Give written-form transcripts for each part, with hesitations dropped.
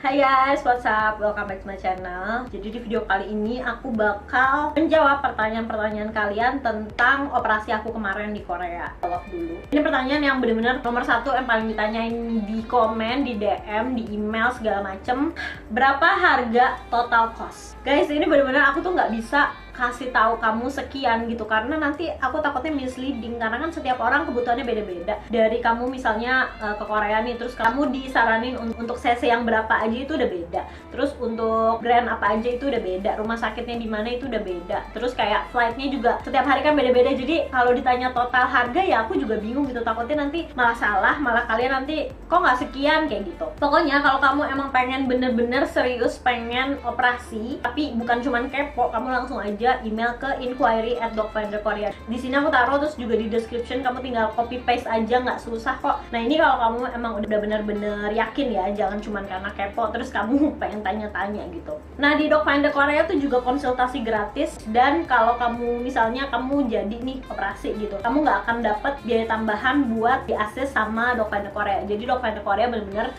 Hai guys, what's up? Welcome back to my channel. Jadi di video kali ini aku bakal menjawab pertanyaan-pertanyaan kalian tentang operasi aku kemarin di Korea. Jawab dulu. Ini pertanyaan yang bener-bener nomor satu yang paling ditanyain di komen, di DM, di email segala macem. Berapa harga total cost? Guys, ini bener-bener aku tuh nggak bisa kasih tahu kamu sekian gitu karena nanti aku takutnya misleading karena kan setiap orang kebutuhannya beda-beda. Dari kamu misalnya ke Korea nih, terus kamu disaranin untuk CC yang berapa aja itu udah beda. Terus untuk brand apa aja itu udah beda. Rumah sakitnya di mana itu udah beda. Terus kayak flightnya juga setiap hari kan beda-beda. Jadi kalau ditanya total harga ya aku juga bingung gitu. Takutnya nanti malah salah, malah kalian nanti kok nggak sekian kayak gitu. Pokoknya kalau kamu emang pengen bener-bener serius pengen operasi tapi bukan cuman kepo, kamu langsung aja email ke inquiry@docfinderkorea. Di sini aku taruh, terus juga di description kamu tinggal copy paste aja, nggak susah kok. Nah ini kalau kamu emang udah bener-bener yakin ya, jangan cuman karena kepo terus kamu pengen tanya-tanya gitu. Nah di Docfinder Korea tuh juga konsultasi gratis, dan kalau kamu misalnya kamu jadi nih operasi gitu, kamu nggak akan dapat biaya tambahan buat diakses sama Docfinder Korea. Jadi Docfinder Korea bener-bener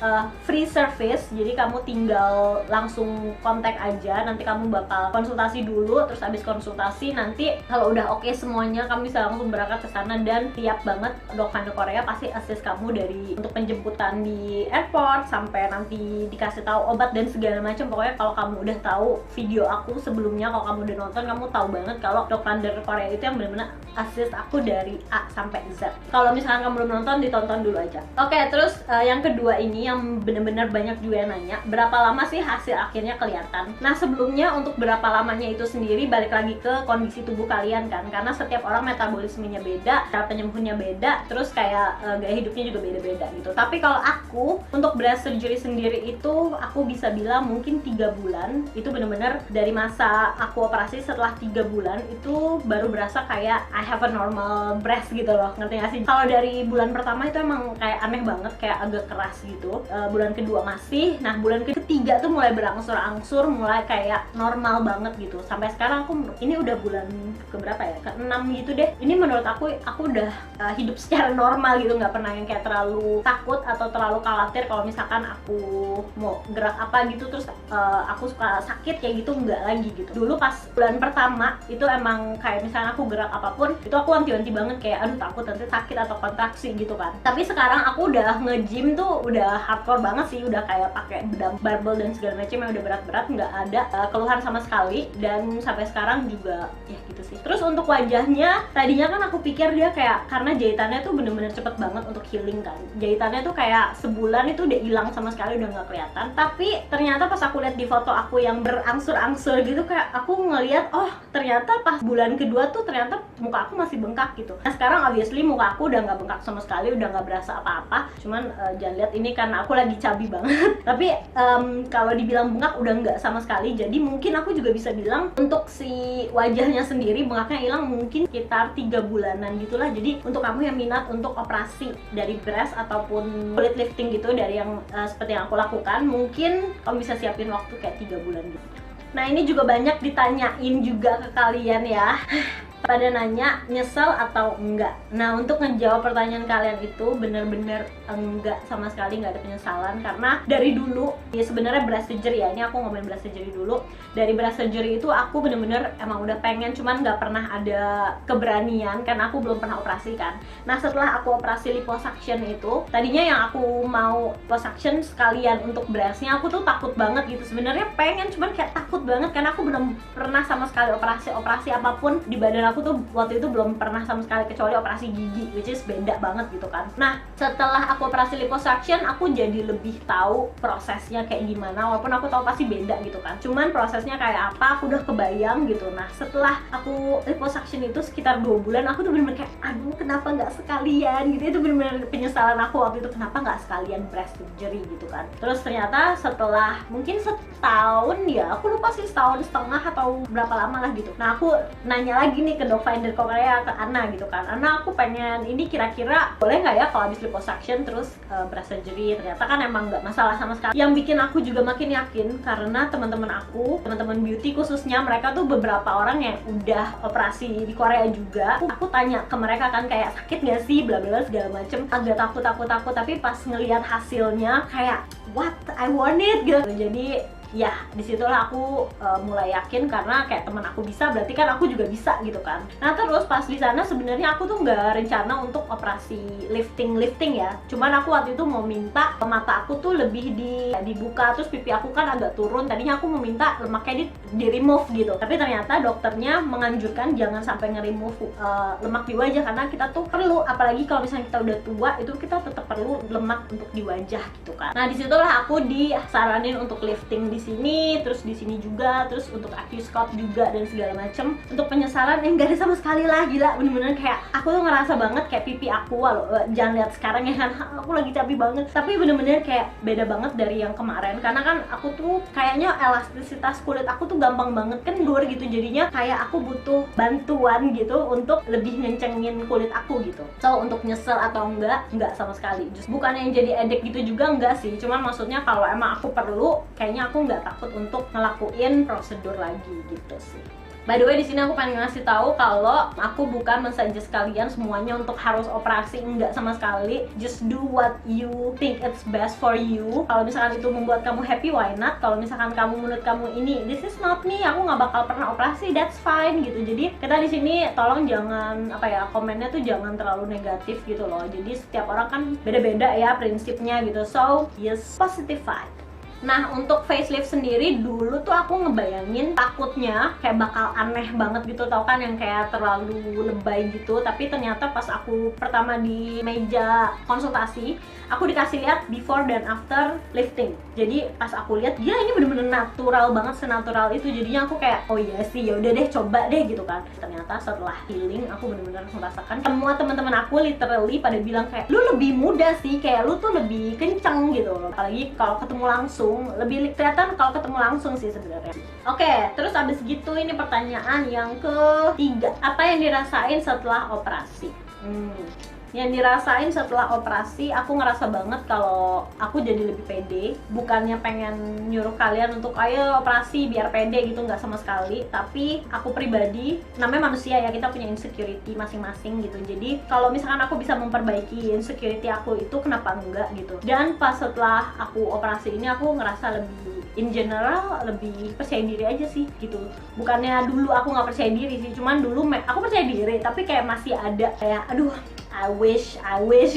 free service, jadi kamu tinggal langsung kontak aja, nanti kamu bakal konsultasi dulu, terus habis konsultasi nanti kalau udah oke semuanya kamu bisa langsung berangkat ke sana, dan tiap banget Docfinder Korea pasti assist kamu dari untuk penjemputan di airport sampai nanti dikasih tahu obat dan segala macam. Pokoknya kalau kamu udah tahu video aku sebelumnya, kalau kamu udah nonton, kamu tahu banget kalau Docfinder Korea itu yang benar-benar assist aku dari A sampai Z. Kalau misalkan kamu belum nonton, ditonton dulu aja. Oke, terus yang kedua ini yang benar-benar banyak juga yang nanya, berapa lama sih hasil akhirnya kelihatan? Nah sebelumnya untuk berapa lamanya itu sendiri balik lagi ke kondisi tubuh kalian kan, karena setiap orang metabolismenya beda, cara penyembuhnya beda, terus kayak gaya hidupnya juga beda-beda gitu. Tapi kalau aku untuk breast surgery sendiri itu aku bisa bilang mungkin 3 bulan. Itu bener-bener dari masa aku operasi, setelah 3 bulan itu baru berasa kayak I have a normal breast gitu loh, ngerti gak sih? Kalau dari bulan pertama itu emang kayak aneh banget, kayak agak keras gitu. Bulan kedua masih, nah bulan ketiga tuh mulai berangsur-angsur, mulai kayak normal banget gitu. Sampai sekarang aku ini udah bulan keberapa ya, ke-6 gitu deh. Ini menurut aku udah hidup secara normal gitu, nggak pernah yang kayak terlalu takut atau terlalu khawatir kalau misalkan aku mau gerak apa gitu terus aku suka sakit kayak gitu, nggak lagi gitu. Dulu pas bulan pertama itu emang kayak misalnya aku gerak apapun itu aku wanti-wanti banget, kayak aduh takut nanti sakit atau kontraksi gitu kan. Tapi sekarang aku udah nge-gym tuh udah hardcore banget sih, udah kayak pakai barbell dan segala macam yang udah berat-berat, nggak ada keluhan sama sekali, dan sampai sekarang juga ya gitu sih. Terus untuk wajahnya, tadinya kan aku pikir dia kayak, karena jahitannya tuh bener-bener cepet banget untuk healing kan, jahitannya tuh kayak sebulan itu udah hilang sama sekali, udah nggak kelihatan. Tapi ternyata pas aku lihat di foto aku yang berangsur-angsur gitu, kayak aku ngeliat oh ternyata pas bulan kedua tuh ternyata muka aku masih bengkak gitu. Nah sekarang obviously muka aku udah nggak bengkak sama sekali, udah nggak berasa apa-apa. Cuman jangan lihat ini karena aku lagi cabi banget. Tapi kalau dibilang bengkak udah nggak sama sekali. Jadi mungkin aku juga bisa bilang untuk si wajahnya sendiri bengkaknya hilang mungkin sekitar 3 bulanan gitulah. Jadi untuk kamu yang minat untuk operasi dari breast ataupun kulit lifting gitu, dari yang seperti yang aku lakukan, mungkin kamu bisa siapin waktu kayak 3 bulan gitu. Nah ini juga banyak ditanyain juga ke kalian ya, pada nanya nyesel atau enggak. Nah untuk ngejawab pertanyaan kalian itu bener-bener enggak, sama sekali nggak ada penyesalan. Karena dari dulu ya sebenarnya breast surgery ya, ini aku ngomongin breast surgery dulu. Dari breast surgery itu aku bener-bener emang udah pengen, cuman nggak pernah ada keberanian karena aku belum pernah operasi kan. Nah setelah aku operasi liposuction itu, tadinya yang aku mau liposuction sekalian untuk breastnya, aku tuh takut banget gitu. Sebenarnya pengen, cuman kayak takut banget karena aku belum pernah sama sekali operasi apapun di badan aku tuh waktu itu belum pernah sama sekali, kecuali operasi gigi, which is beda banget gitu kan. Nah setelah aku operasi liposuction, aku jadi lebih tahu prosesnya kayak gimana, walaupun aku tahu pasti beda gitu kan, cuman prosesnya kayak apa aku udah kebayang gitu. Nah setelah aku liposuction itu sekitar 2 bulan, aku tuh bener-bener kayak aduh kenapa nggak sekalian gitu. Itu bener-bener penyesalan aku waktu itu, kenapa nggak sekalian breast surgery gitu kan. Terus ternyata setelah mungkin setahun ya, aku lupa sih, setahun setengah atau berapa lama lah gitu. Nah aku nanya lagi nih ke Dogfinder Korea, ke Anna gitu kan. Anna, aku pengen ini kira-kira boleh nggak ya kalau habis liposuction terus berasa jerih. Ternyata kan emang nggak masalah sama sekali. Yang bikin aku juga makin yakin karena teman-teman aku, teman-teman beauty khususnya, mereka tuh beberapa orang yang udah operasi di Korea juga. Aku tanya ke mereka kan kayak sakit nggak sih, bla bla segala macem, agak takut, tapi pas ngelihat hasilnya kayak what, I want it gitu. Jadi ya disitulah aku mulai yakin karena kayak teman aku bisa, berarti kan aku juga bisa gitu kan. Nah terus pas di sana sebenarnya aku tuh nggak rencana untuk operasi lifting ya. Cuman aku waktu itu mau minta mata aku tuh lebih dibuka, terus pipi aku kan agak turun. Tadinya aku mau minta lemaknya di remove gitu. Tapi ternyata dokternya menganjurkan jangan sampai nge-remove lemak di wajah karena kita tuh perlu, apalagi kalau misalnya kita udah tua itu kita tetap perlu lemak untuk di wajah gitu kan. Nah disitulah aku disaranin untuk lifting di sini, terus di sini juga, terus untuk Aquascope juga dan segala macem. Untuk penyesalan nggak ada sama sekali lah, gila bener-bener kayak aku tuh ngerasa banget kayak pipi aku, walau jangan lihat sekarang ya kan aku lagi cabi banget, tapi bener-bener kayak beda banget dari yang kemarin karena kan aku tuh kayaknya elastisitas kulit aku tuh gampang banget kendur gitu, jadinya kayak aku butuh bantuan gitu untuk lebih ngencengin kulit aku gitu. So untuk nyesel atau enggak sama sekali, just bukan yang jadi edek gitu juga enggak sih, cuman maksudnya kalau emang aku perlu, kayaknya aku nggak takut untuk ngelakuin prosedur lagi gitu sih. By the way, di sini aku pengen ngasih tahu kalau aku bukan mensuggest kalian semuanya untuk harus operasi, enggak sama sekali. Just do what you think it's best for you. Kalau misalkan itu membuat kamu happy, why not? Kalau misalkan kamu menurut kamu ini this is not me, aku nggak bakal pernah operasi, that's fine gitu. Jadi kita di sini tolong jangan komennya tuh jangan terlalu negatif gitu loh. Jadi setiap orang kan beda-beda ya prinsipnya gitu. So yes, positive vibe. Nah untuk facelift sendiri dulu tuh aku ngebayangin takutnya kayak bakal aneh banget gitu, tau kan yang kayak terlalu lebay gitu. Tapi ternyata pas aku pertama di meja konsultasi, aku dikasih lihat before dan after lifting. Jadi pas aku lihat dia ini bener-bener natural banget, senatural itu. Jadinya aku kayak oh iya sih, ya udah deh coba deh gitu kan. Ternyata setelah healing aku bener-bener merasakan semua teman-teman aku literally pada bilang kayak lu lebih muda sih, kayak lu tuh lebih kenceng gitu loh. Apalagi kalau ketemu langsung, lebih kelihatan kalau ketemu langsung sih sebenarnya. Oke, terus abis gitu ini pertanyaan yang ketiga, apa yang dirasain setelah operasi? Yang dirasain setelah operasi, aku ngerasa banget kalau aku jadi lebih pede. Bukannya pengen nyuruh kalian untuk ayo operasi biar pede gitu, nggak sama sekali. Tapi aku pribadi, namanya manusia ya, kita punya insecurity masing-masing gitu. Jadi kalau misalkan aku bisa memperbaiki insecurity aku itu, kenapa enggak gitu. Dan pas setelah aku operasi ini, aku ngerasa lebih in general lebih percaya diri aja sih gitu. Bukannya dulu aku nggak percaya diri sih, cuman dulu aku percaya diri tapi kayak masih ada kayak aduh I wish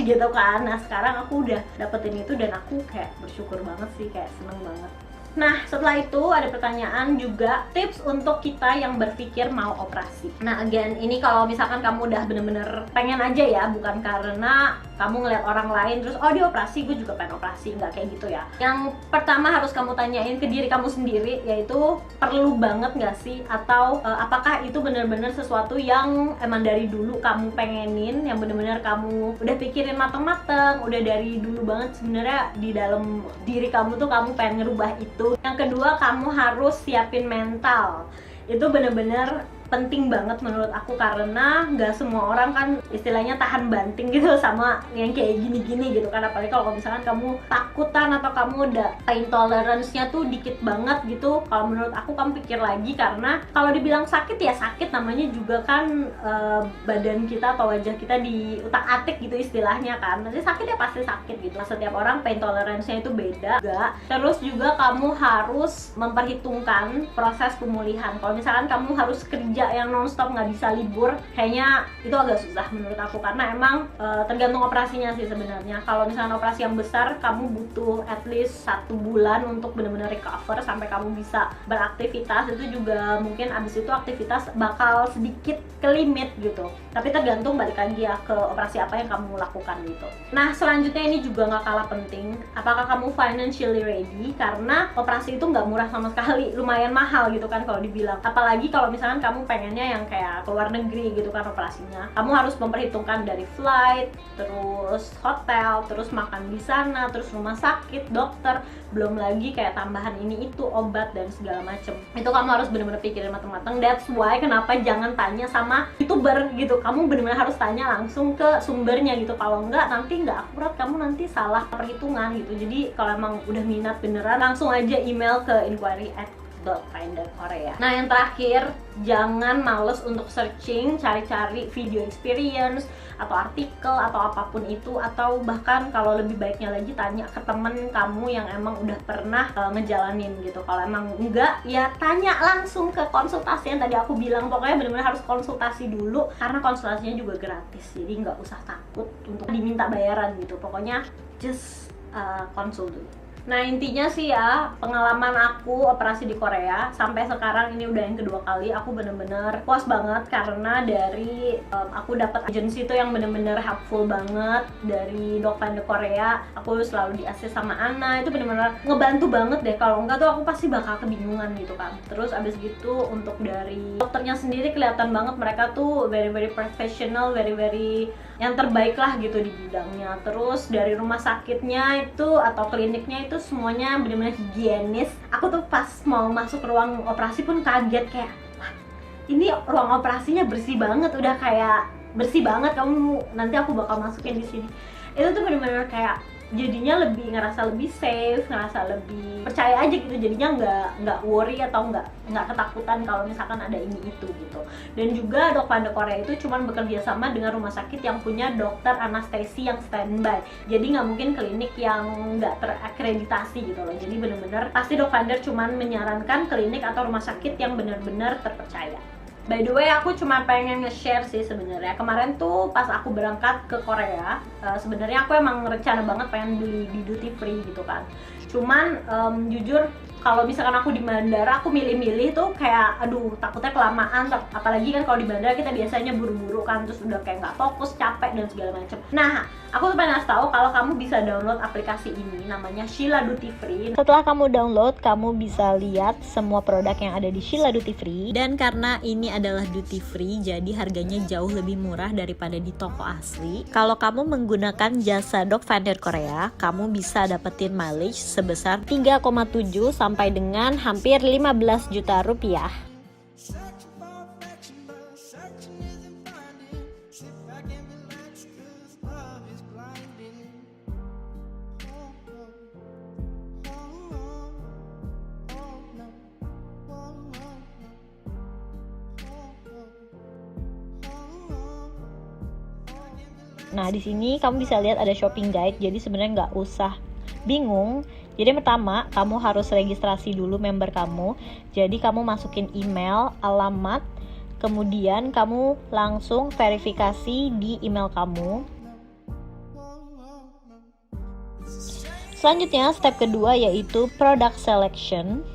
gitu kan. Nah sekarang aku udah dapetin itu dan aku kayak bersyukur banget sih, kayak seneng banget. Nah setelah itu ada pertanyaan juga, tips untuk kita yang berpikir mau operasi. Nah again, ini kalau misalkan kamu udah bener-bener pengen aja ya, bukan karena kamu ngeliat orang lain terus oh dia operasi, gue juga pengen operasi, nggak kayak gitu ya. Yang pertama harus kamu tanyain ke diri kamu sendiri, yaitu perlu banget nggak sih, atau apakah itu bener-bener sesuatu yang emang dari dulu kamu pengenin, yang bener-bener kamu udah pikirin mateng-mateng, udah dari dulu banget sebenarnya di dalam diri kamu tuh kamu pengen ngerubah itu. Yang kedua, kamu harus siapin mental. Itu bener-bener penting banget menurut aku karena nggak semua orang kan istilahnya tahan banting gitu sama yang kayak gini-gini gitu kan. Apalagi kalau misalkan kamu takutan atau kamu udah pain tolerance-nya tuh dikit banget gitu. Kalau menurut aku kamu pikir lagi, karena kalau dibilang sakit ya sakit, namanya juga kan badan kita atau wajah kita di utak-atik gitu istilahnya kan. Nanti sakit ya pasti sakit gitu. Setiap orang pain tolerance-nya itu beda. Terus juga kamu harus memperhitungkan proses pemulihan. Kalau misalkan kamu harus kerja yang nonstop, nggak bisa libur, kayaknya itu agak susah menurut aku, karena emang tergantung operasinya sih sebenarnya. Kalau misalnya operasi yang besar, kamu butuh at least 1 bulan untuk benar-benar recover sampai kamu bisa beraktivitas. Itu juga mungkin abis itu aktivitas bakal sedikit ke limit gitu, tapi tergantung balik lagi ya ke operasi apa yang kamu lakukan gitu. Nah selanjutnya ini juga nggak kalah penting, apakah kamu financially ready, karena operasi itu nggak murah sama sekali, lumayan mahal gitu kan kalau dibilang. Apalagi kalau misalkan kamu pengennya yang kayak ke luar negeri gitu kan operasinya. Kamu harus memperhitungkan dari flight, terus hotel, terus makan di sana, terus rumah sakit, dokter, belum lagi kayak tambahan ini itu obat dan segala macem. Itu kamu harus bener-bener pikirin matang-matang. That's why kenapa jangan tanya sama YouTuber gitu. Kamu bener-bener harus tanya langsung ke sumbernya gitu. Kalau enggak nanti nggak akurat, kamu nanti salah perhitungan gitu. Jadi kalau emang udah minat beneran, langsung aja email ke inquiry@finder.Korea. Nah yang terakhir, jangan males untuk searching, cari-cari video experience atau artikel atau apapun itu, atau bahkan kalau lebih baiknya lagi tanya ke temen kamu yang emang udah pernah ngejalanin gitu. Kalau emang enggak, ya tanya langsung ke konsultasi yang tadi aku bilang. Pokoknya bener-bener harus konsultasi dulu, karena konsultasinya juga gratis, jadi nggak usah takut untuk diminta bayaran gitu. Pokoknya just konsul dulu. Nah intinya sih ya, pengalaman aku operasi di Korea sampai sekarang ini udah yang kedua kali, aku bener-bener puas banget karena dari aku dapat agensi itu yang bener-bener helpful banget dari Dokfinder Korea. Aku selalu di-assist sama Ana, itu bener-bener ngebantu banget deh. Kalau enggak tuh aku pasti bakal kebingungan gitu kan. Terus abis gitu untuk dari dokternya sendiri kelihatan banget mereka tuh very professional, very yang terbaik lah gitu di bidangnya. Terus dari rumah sakitnya itu atau kliniknya itu semuanya benar-benar higienis. Aku tuh pas mau masuk ruang operasi pun kaget kayak, wah, ini ruang operasinya bersih banget, udah kayak bersih banget. Kamu nanti aku bakal masukin di sini. Itu tuh benar-benar kayak jadinya ngerasa lebih safe, ngerasa lebih percaya aja gitu. Jadinya nggak worry atau nggak ketakutan kalau misalkan ada ini itu gitu. Dan juga Dokfinder Korea itu cuman bekerja sama dengan rumah sakit yang punya dokter anestesi yang standby. Jadi nggak mungkin klinik yang nggak terakreditasi gitu loh. Jadi bener-bener pasti Dokfinder cuman menyarankan klinik atau rumah sakit yang benar-benar terpercaya. By the way, aku cuma pengen nge-share sih sebenarnya. Kemarin tuh pas aku berangkat ke Korea, sebenarnya aku emang rencana banget pengen beli di duty free gitu kan. Cuman jujur kalau misalkan aku di bandara, aku milih-milih tuh kayak aduh takutnya kelamaan. Apalagi kan kalau di bandara kita biasanya buru-buru kan, terus udah kayak nggak fokus, capek dan segala macem. Nah, aku tuh pengen ngasih tahu kalau kamu bisa download aplikasi ini, namanya Sheila Duty Free. Setelah kamu download, kamu bisa lihat semua produk yang ada di Sheila Duty Free. Dan karena ini adalah duty free, jadi harganya jauh lebih murah daripada di toko asli. Kalau kamu menggunakan jasa Dokfinder Korea, kamu bisa dapetin mileage sebesar 3,7 sampai dengan hampir 15 juta rupiah. Nah, di sini kamu bisa lihat ada shopping guide, jadi sebenarnya nggak usah bingung. Jadi pertama, kamu harus registrasi dulu member kamu. Jadi kamu masukin email, alamat, kemudian kamu langsung verifikasi di email kamu. Selanjutnya, step kedua yaitu product selection.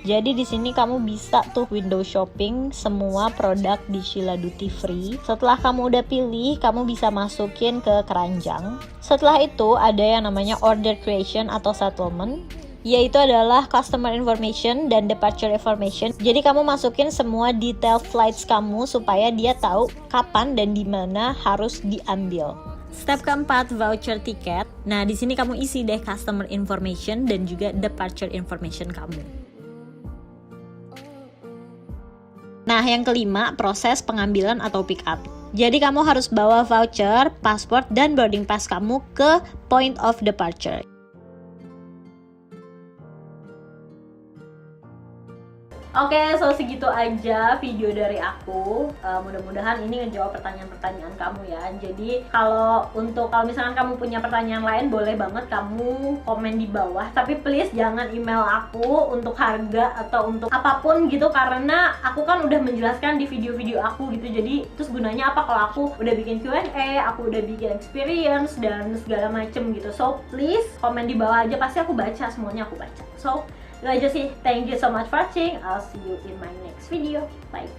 Jadi di sini kamu bisa tuh window shopping semua produk di Sheila Duty Free. Setelah kamu udah pilih, kamu bisa masukin ke keranjang. Setelah itu ada yang namanya order creation atau settlement, yaitu adalah customer information dan departure information. Jadi kamu masukin semua detail flights kamu supaya dia tahu kapan dan di mana harus diambil. Step keempat, voucher tiket. Nah, di sini kamu isi deh customer information dan juga departure information kamu. Nah, yang kelima, proses pengambilan atau pick up. Jadi kamu harus bawa voucher, paspor, dan boarding pass kamu ke point of departure. Oke, so segitu aja video dari aku. Mudah-mudahan ini ngejawab pertanyaan-pertanyaan kamu ya. Jadi kalau misalkan kamu punya pertanyaan lain, boleh banget kamu komen di bawah. Tapi please jangan email aku untuk harga atau untuk apapun gitu, karena aku kan udah menjelaskan di video-video aku gitu. Jadi terus gunanya apa kalau aku udah bikin Q&A, aku udah bikin experience dan segala macem gitu. So please komen di bawah aja, pasti aku baca, semuanya aku baca. So itu aja sih, thank you so much for watching. I'll see you in my next video. Bye.